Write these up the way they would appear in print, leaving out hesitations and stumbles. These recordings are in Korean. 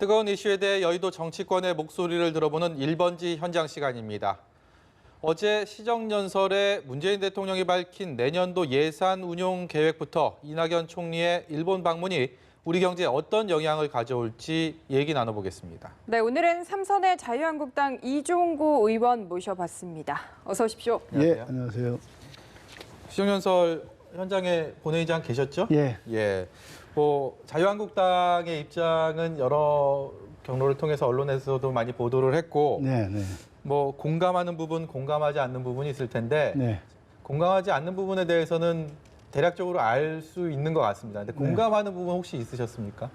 뜨거운 이슈에 대해 여의도 정치권의 목소리를 들어보는 1번지 현장 시간입니다. 어제 시정연설에 문재인 대통령이 밝힌 내년도 예산 운용 계획부터 이낙연 총리의 일본 방문이 우리 경제에 어떤 영향을 가져올지 얘기 나눠보겠습니다. 네, 오늘은 삼선의 자유한국당 이종구 의원 모셔봤습니다. 어서 오십시오. 예, 안녕하세요. 시정연설 현장에 본회의장 계셨죠? 예. 예. 자유한국당의 입장은 여러 경로를 통해서 언론에서도 많이 보도를 했고, 네. 공감하는 부분, 공감하지 않는 부분이 있을 텐데, 네. 공감하지 않는 부분에 대해서는 대략적으로 알 수 있는 것 같습니다. 근데 공감하는 부분 혹시 있으셨습니까?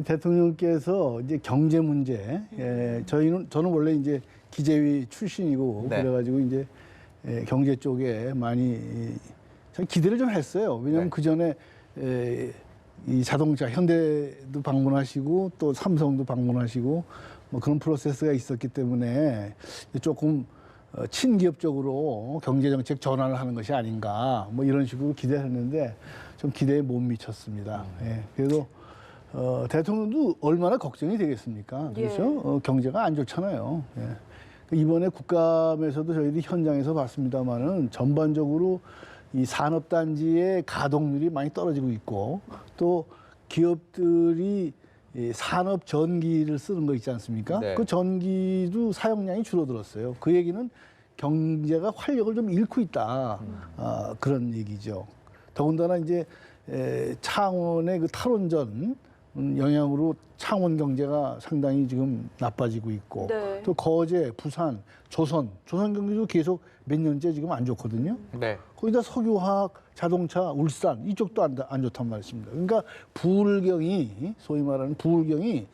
대통령께서 이제 경제 문제, 저는 원래 이제 기재위 출신이고 네. 그래가지고 이제 경제 쪽에 많이 전 기대를 좀 했어요. 왜냐하면 그 전에 이 자동차 현대도 방문하시고 또 삼성도 방문하시고 뭐 그런 프로세스가 있었기 때문에 조금 친기업적으로 경제정책 전환을 하는 것이 아닌가 뭐 이런 식으로 기대했는데 좀 기대에 못 미쳤습니다. 예, 그래도 대통령도 얼마나 걱정이 되겠습니까? 그렇죠? 경제가 안 좋잖아요. 예. 이번에 국감에서도 저희들이 현장에서 봤습니다만은 전반적으로 이 산업단지의 가동률이 많이 떨어지고 있고 또 기업들이 산업 전기를 쓰는 거 있지 않습니까? 네. 그 전기도 사용량이 줄어들었어요. 그 얘기는 경제가 활력을 좀 잃고 있다. 그런 얘기죠. 더군다나 이제 창원의 그 탈원전 영향으로 창원 경제가 상당히 지금 나빠지고 있고 네. 또 거제, 부산, 조선 경기도 계속 몇 년째 지금 안 좋거든요. 네. 거기다 석유화학, 자동차, 울산 이쪽도 안 좋단 말씀입니다. 그러니까 부울경이 소위 말하는 부울경이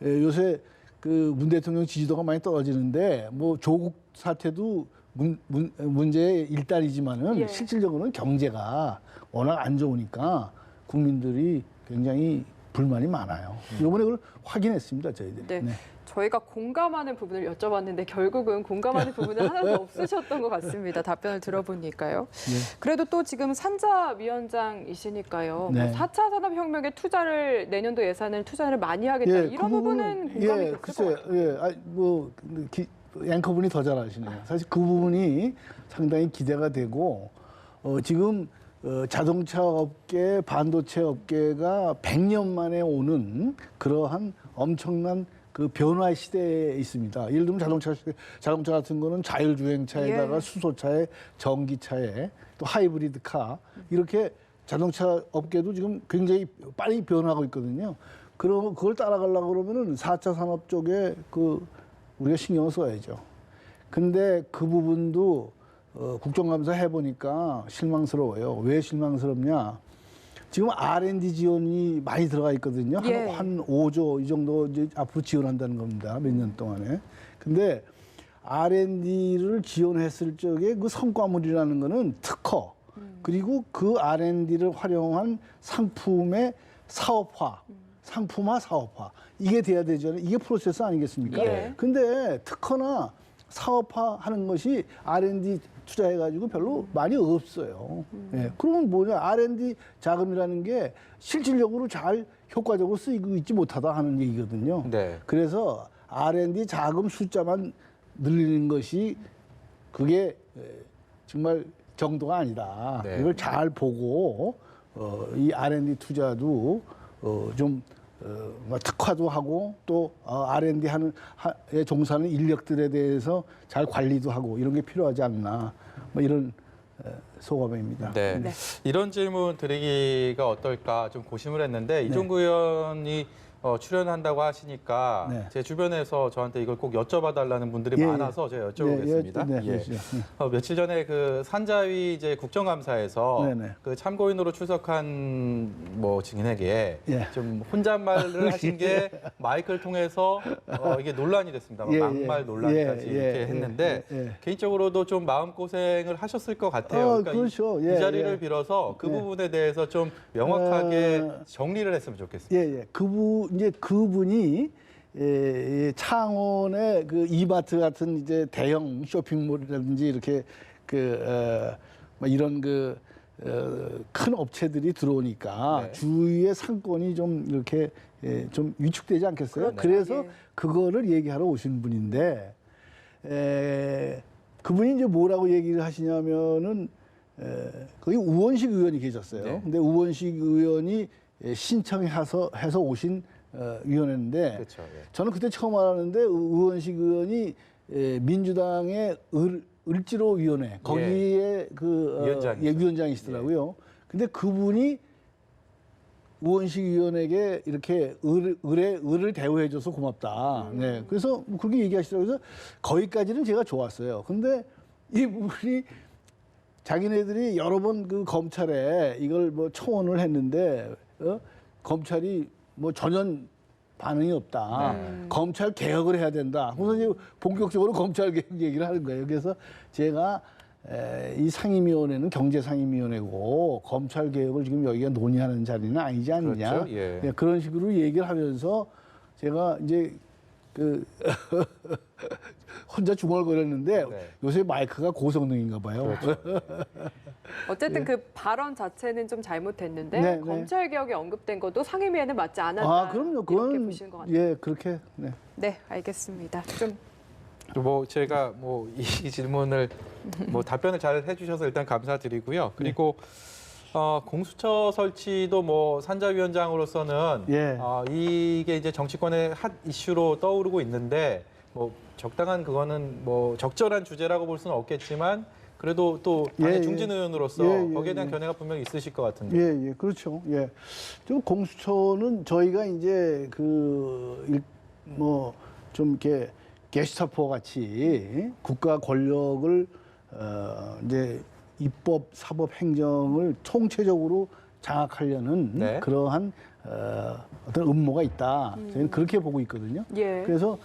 요새 그 문 대통령 지지도가 많이 떨어지는데 뭐 조국 사태도 문제의 일단이지만은 실질적으로는 경제가 워낙 안 좋으니까 국민들이 굉장히 불만이 많아요. 이번에 그걸 확인했습니다, 저희들이. 네. 저희가 공감하는 부분을 여쭤봤는데 결국은 공감하는 부분은 하나도 없으셨던 것 같습니다. 답변을 들어보니까요. 그래도 또 지금 산자위원장이시니까요. 네. 4차 산업혁명에 투자를 내년도 예산을 투자를 많이 하겠다. 이런 부분은 공감이 됐을 것 같아요. 앵커분이 더 잘하시네요. 사실 그 부분이 상당히 기대가 되고 지금 자동차 업계, 반도체 업계가 100년 만에 오는 그러한 엄청난 그 변화 시대에 있습니다. 예를 들면 자동차 같은 거는 자율주행차에다가 수소차에 전기차에 또 하이브리드카 이렇게 자동차 업계도 지금 굉장히 빨리 변화하고 있거든요. 그럼 그걸 따라가려고 그러면은 4차 산업 쪽에 우리가 신경을 써야죠. 근데 그 부분도 국정감사 해보니까 실망스러워요. 왜 실망스럽냐? 지금 R&D 지원이 많이 들어가 있거든요. 한 5조 이 정도 이제 앞으로 지원한다는 겁니다. 몇 년 동안에. 근데 R&D를 지원했을 적에 그 성과물이라는 거는 특허 그리고 그 R&D를 활용한 상품의 사업화, 상품화, 사업화 이게 돼야 되잖아요. 이게 프로세스 아니겠습니까? 근데 특허나 사업화하는 것이 R&D 투자해가지고 별로 많이 없어요. 그러면 뭐냐? R&D 자금이라는 게 실질적으로 잘 효과적으로 쓰이고 있지 못하다 하는 얘기거든요. 네. 그래서 R&D 자금 숫자만 늘리는 것이 그게 정말 정도가 아니다. 네. 이걸 잘 보고 이 R&D 투자도 좀 특화도 하고 또 R&D 에 종사하는 인력들에 대해서 잘 관리도 하고 이런 게 필요하지 않나 뭐 이런 소감입니다. 네. 이런 질문 드리기가 어떨까 좀 고심을 했는데 이종구 의원이 출연한다고 하시니까 제 주변에서 저한테 이걸 꼭 여쭤봐달라는 분들이 많아서 제가 여쭤보겠습니다. 며칠 전에 그 산자위 이제 국정감사에서 그 참고인으로 출석한 증인에게 좀 혼잣말을 하신 게 마이크를 통해서 이게 논란이 됐습니다. 막말 논란까지 이렇게 했는데 개인적으로도 좀 마음고생을 하셨을 것 같아요. 그러니까 그렇죠. 이 자리를 빌어서 그 부분에 대해서 좀 명확하게 정리를 했으면 좋겠습니다. 그분이 창원의 그 이마트 같은 이제 대형 쇼핑몰이라든지 이렇게 이런 큰 업체들이 들어오니까 네. 주위의 상권이 좀 이렇게 좀 위축되지 않겠어요? 그렇죠. 그래서 예. 그거를 얘기하러 오신 분인데 그분이 이제 뭐라고 얘기를 하시냐면은 거기 우원식 의원이 계셨어요. 네. 근데 우원식 의원이 신청해서 오신 위원회인데 그렇죠. 예. 저는 그때 처음 알았는데 우원식 의원이 민주당의 을지로위원회 거기에 위원장이시더라고요. 근데 그분이 우원식 의원에게 이렇게 을을 대우해줘서 고맙다. 네, 그래서 뭐 그렇게 얘기하시더라고요. 그래서 거기까지는 제가 좋았어요. 근데 이 부분이 자기네들이 여러 번 그 검찰에 이걸 뭐 청원을 했는데 검찰이 뭐 전혀 반응이 없다. 검찰 개혁을 해야 된다. 그래서 이제 본격적으로 검찰 개혁 얘기를 하는 거예요. 그래서 제가 이 상임위원회는 경제상임위원회고 검찰 개혁을 지금 여기가 논의하는 자리는 아니지 않느냐. 그렇죠. 예. 네, 그런 식으로 얘기를 하면서 제가 이제 그 혼자 중얼거렸는데 네. 요새 마이크가 고성능인가 봐요. 그렇죠. 어쨌든 그 발언 자체는 좀 잘못됐는데 네, 네. 검찰 개혁이 언급된 것도 상임위에는 맞지 않았다. 그럼요. 이렇게 그건 보시는 것 같아요. 예, 그렇게. 네. 네, 알겠습니다. 좀 뭐 제가 뭐 이 질문을 뭐 답변을 잘 해주셔서 일단 감사드리고요. 그리고 공수처 설치도 뭐 산자위원장으로서는 예. 이게 이제 정치권의 핫 이슈로 떠오르고 있는데 뭐 적당한 그거는 뭐 적절한 주제라고 볼 수는 없겠지만 그래도 또 당의 예, 중진 예. 의원으로서 예, 거기에 대한 예. 견해가 분명히 있으실 것 같은데. 예, 예, 그렇죠. 예. 좀 공수처는 저희가 이제 뭐 좀 이렇게 게슈타포 같이 국가 권력을 이제 입법, 사법, 행정을 총체적으로 장악하려는 네. 그러한 어떤 음모가 있다. 저희는 그렇게 보고 있거든요. 예. 그래서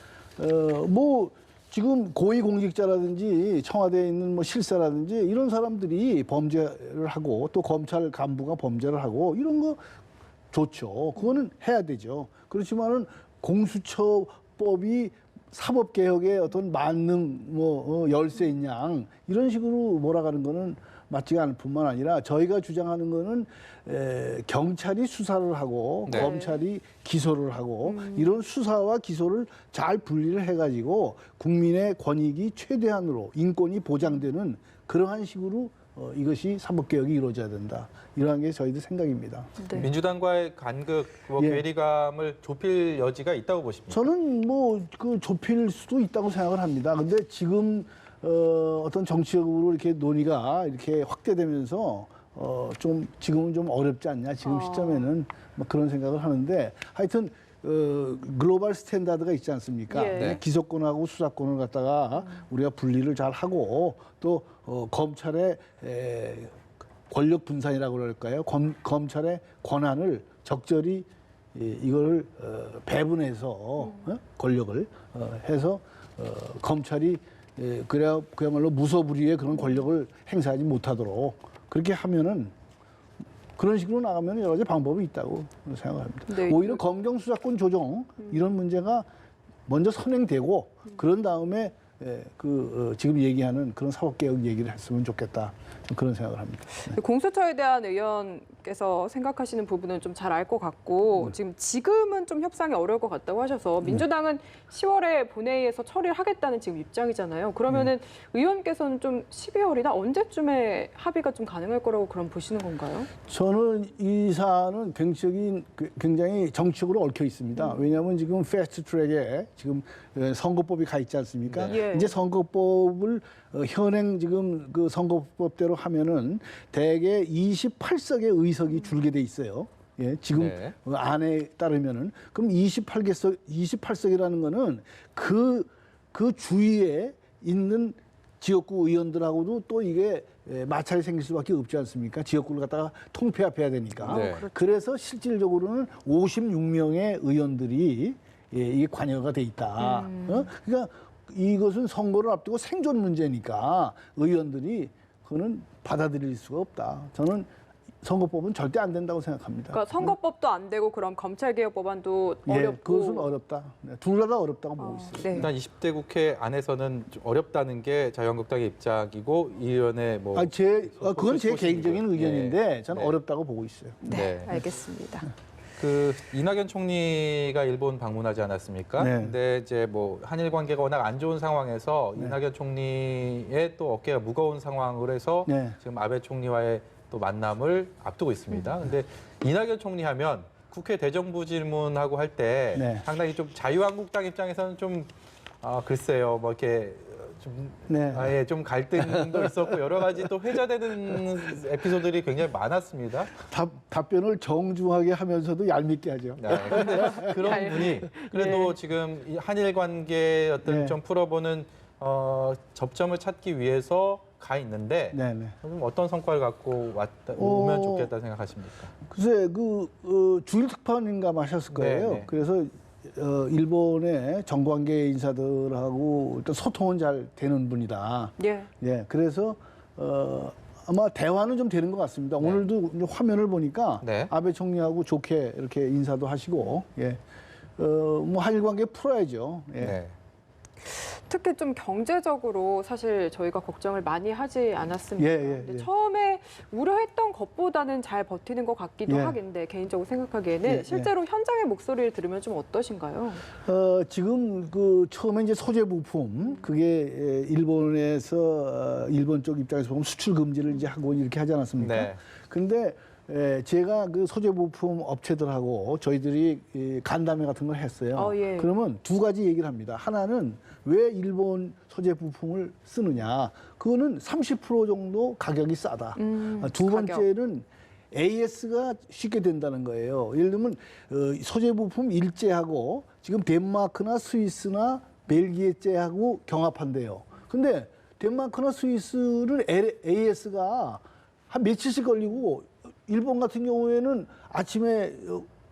뭐 지금 고위공직자라든지 청와대에 있는 뭐 실세라든지 이런 사람들이 범죄를 하고 또 검찰 간부가 범죄를 하고 이런 거 좋죠. 그거는 해야 되죠. 그렇지만은 공수처법이 사법개혁의 어떤 만능 열쇠인 양 이런 식으로 몰아가는 거는 맞지가 않을 뿐만 아니라 저희가 주장하는 거는 경찰이 수사를 하고 네. 검찰이 기소를 하고 이런 수사와 기소를 잘 분리를 해가지고 국민의 권익이 최대한으로 인권이 보장되는 그러한 식으로 이것이 사법개혁이 이루어져야 된다. 이러한 게 저희들 생각입니다. 네. 민주당과의 간극, 뭐 예. 괴리감을 좁힐 여지가 있다고 보십니까? 저는 뭐 그 좁힐 수도 있다고 생각을 합니다. 근데 지금 어떤 정치적으로 이렇게 논의가 이렇게 확대되면서 좀 지금은 좀 어렵지 않냐 지금 시점에는 뭐 그런 생각을 하는데 하여튼 글로벌 스탠다드가 있지 않습니까? 예. 네. 기소권하고 수사권을 갖다가 우리가 분리를 잘 하고 또 검찰의 권력 분산이라고 그럴까요? 검찰의 권한을 적절히 이걸 배분해서 권력을 해서 검찰이 그야말로 무소불위의 그런 권력을 행사하지 못하도록 그렇게 하면은 그런 식으로 나가면 여러 가지 방법이 있다고 생각합니다. 네. 오히려 검경 수사권 조정 이런 문제가 먼저 선행되고 그런 다음에 지금 얘기하는 그런 사법개혁 얘기를 했으면 좋겠다. 그런 생각을 합니다. 네. 공수처에 대한 의원께서 생각하시는 부분은 좀 잘 알 것 같고 지금은 좀 협상이 어려울 것 같다고 하셔서 민주당은 10월에 본회의에서 처리를 하겠다는 지금 입장이잖아요. 그러면은 의원께서는 좀 12월이나 언제쯤에 합의가 좀 가능할 거라고 그럼 보시는 건가요? 저는 이 사안은 굉장히 정치적으로 얽혀 있습니다. 왜냐하면 지금 패스트 트랙에 지금 선거법이 가 있지 않습니까? 네. 예. 이제 선거법을 현행 지금 그 선거법대로 하면은 대개 28석의 의석이 줄게 돼 있어요. 예, 지금 네. 안에 따르면은 그럼 28석이라는 거는 그 주위에 있는 지역구 의원들하고도 또 이게 마찰이 생길 수밖에 없지 않습니까? 지역구를 갖다가 통폐합해야 되니까. 네. 그래서 실질적으로는 56명의 의원들이 이게 관여가 돼 있다. 그러니까 이것은 선거를 앞두고 생존 문제니까 의원들이 그거는 받아들일 수가 없다. 저는 선거법은 절대 안 된다고 생각합니다. 그러니까 선거법도 안 되고 그럼 검찰개혁 법안도 어렵고. 그것은 어렵다. 둘 다 어렵다고 보고 있어요. 네. 일단 20대 국회 안에서는 좀 어렵다는 게 자유한국당의 입장이고 이 의원의 뭐 그건 제 개인적인 의견인데 저는 네. 어렵다고 보고 있어요. 네, 알겠습니다. 그 이낙연 총리가 일본 방문하지 않았습니까? 네. 근데 이제 뭐 한일 관계가 워낙 안 좋은 상황에서 이낙연 총리의 또 어깨가 무거운 상황을 해서 네. 지금 아베 총리와의 또 만남을 앞두고 있습니다. 근데 이낙연 총리 하면 국회 대정부 질문하고 할 때 네. 상당히 좀 자유한국당 입장에서는 좀 글쎄요, 뭐 이렇게 좀 네. 아예 좀 갈등도 있었고 여러 가지 또 회자되는 에피소드들이 굉장히 많았습니다. 답변을 정중하게 하면서도 얄밉게 하죠. 네, 근데 그런 분이 그래도 네. 지금 이 한일 관계 어떤 네. 좀 풀어보는 접점을 찾기 위해서 가 있는데 네네. 좀 어떤 성과를 갖고 오면 좋겠다 생각하십니까? 글쎄 주일 특파원인가 마셨을 거예요. 네. 그래서 일본의 정관계 인사들하고 일단 소통은 잘 되는 분이다. 예. 예, 그래서 아마 대화는 좀 되는 것 같습니다. 네. 오늘도 이제 화면을 보니까 네. 아베 총리하고 좋게 이렇게 인사도 하시고, 예, 뭐 한일 관계 풀어야죠. 예. 네. 특히 좀 경제적으로 사실 저희가 걱정을 많이 하지 않았습니까? 근데 처음에 우려했던 것보다는 잘 버티는 것 같기도 하긴데 개인적으로 생각하기에는 실제로 현장의 목소리를 들으면 좀 어떠신가요? 지금 처음에 이제 소재 부품 그게 일본에서 일본 쪽 입장에서 보면 수출 금지를 이제 하고 이렇게 하지 않았습니까? 네. 근데 제가 그 소재 부품 업체들하고 저희들이 간담회 같은 걸 했어요. 예. 그러면 두 가지 얘기를 합니다. 하나는 왜 일본 소재 부품을 쓰느냐? 그거는 30% 정도 가격이 싸다. 두 번째는 AS가 쉽게 된다는 거예요. 예를 들면 소재 부품 일제하고 지금 덴마크나 스위스나 벨기에제하고 경합한대요. 근데 덴마크나 스위스는 AS가 한 며칠씩 걸리고 일본 같은 경우에는 아침에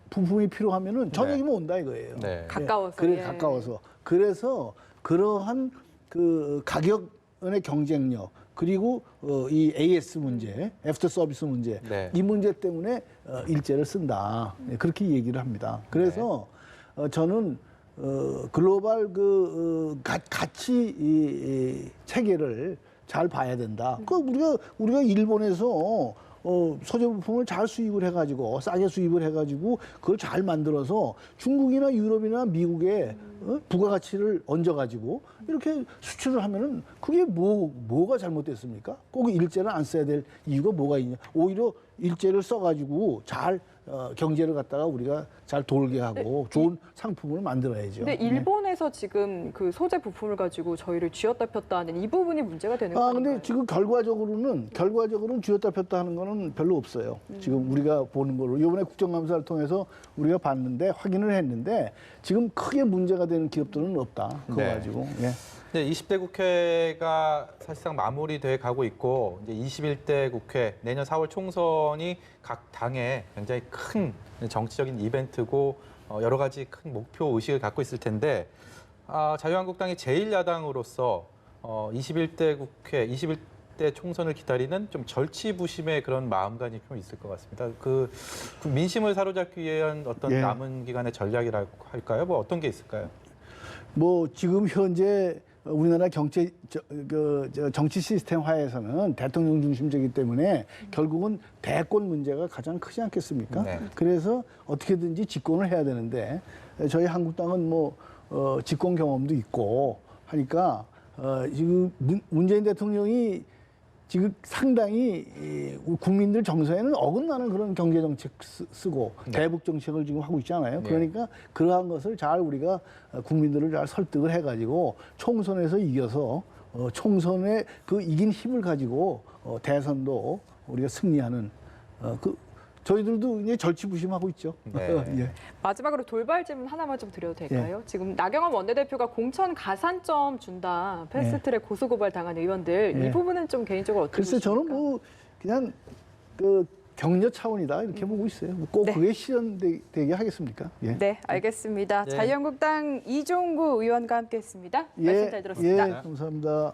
부품이 필요하면은 저녁이면 온다 이거예요. 네. 가까워서. 그래 예. 가까워서. 그래서 그러한 그 가격의 경쟁력 그리고 이 AS 문제, 애프터 서비스 문제 네. 이 문제 때문에 일제를 쓴다. 그렇게 얘기를 합니다. 그래서 저는 글로벌 가치 이 체계를 잘 봐야 된다. 그 우리가 일본에서 소재 부품을 잘 수입을 해가지고 싸게 수입을 해가지고 그걸 잘 만들어서 중국이나 유럽이나 미국에 부가가치를 얹어가지고 이렇게 수출을 하면은 그게 뭐가 잘못됐습니까? 꼭 일제를 안 써야 될 이유가 뭐가 있냐? 오히려 일제를 써가지고 잘 경제를 갖다가 우리가 잘 돌게 하고 좋은 상품을 만들어야죠. 근데 일본에서 지금 그 소재 부품을 가지고 저희를 쥐었다 폈다 하는 이 부분이 문제가 되는 거예요. 근데 지금 결과적으로는 쥐었다 폈다 하는 거는 별로 없어요. 지금 우리가 보는 걸로 이번에 국정감사를 통해서 우리가 봤는데 확인을 했는데 지금 크게 문제가 되는 기업들은 없다. 그거 네. 가지고. 예. 네, 20대 국회가 사실상 마무리돼 가고 있고 이제 21대 국회 내년 4월 총선이 각 당에 굉장히 큰 정치적인 이벤트고 여러 가지 큰 목표 의식을 갖고 있을 텐데 자유한국당이 제1야당으로서 21대 국회, 21대 총선을 기다리는 좀 절치부심의 그런 마음가짐이 좀 있을 것 같습니다. 그 민심을 사로잡기 위한 어떤 남은 기간의 전략이라고 할까요? 뭐 어떤 게 있을까요? 뭐 지금 현재 우리나라 정치 시스템화에서는 대통령 중심제이기 때문에 결국은 대권 문제가 가장 크지 않겠습니까? 네. 그래서 어떻게든지 집권을 해야 되는데 저희 한국당은 뭐 집권 경험도 있고 하니까 지금 문재인 대통령이 지금 상당히 국민들 정서에는 어긋나는 그런 경제 정책 쓰고 대북 정책을 지금 하고 있잖아요. 그러니까 그러한 것을 잘 우리가 국민들을 잘 설득을 해가지고 총선에서 이겨서 총선에 그 이긴 힘을 가지고 대선도 우리가 승리하는 저희들도 이제 절치부심하고 있죠. 네. 예. 마지막으로 돌발 질문 하나만 좀 드려도 될까요? 지금 나경원 원내대표가 공천 가산점 준다, 패스트트랙 고소고발 당한 의원들 이 부분은 좀 개인적으로 어떻게 글쎄 보십니까? 저는 뭐 그냥 격려 차원이다 이렇게 보고 있어요. 꼭 그게 실현되게 하겠습니까? 예. 네, 알겠습니다. 네. 자유한국당 이종구 의원과 함께했습니다. 말씀 잘 들었습니다. 예, 감사합니다.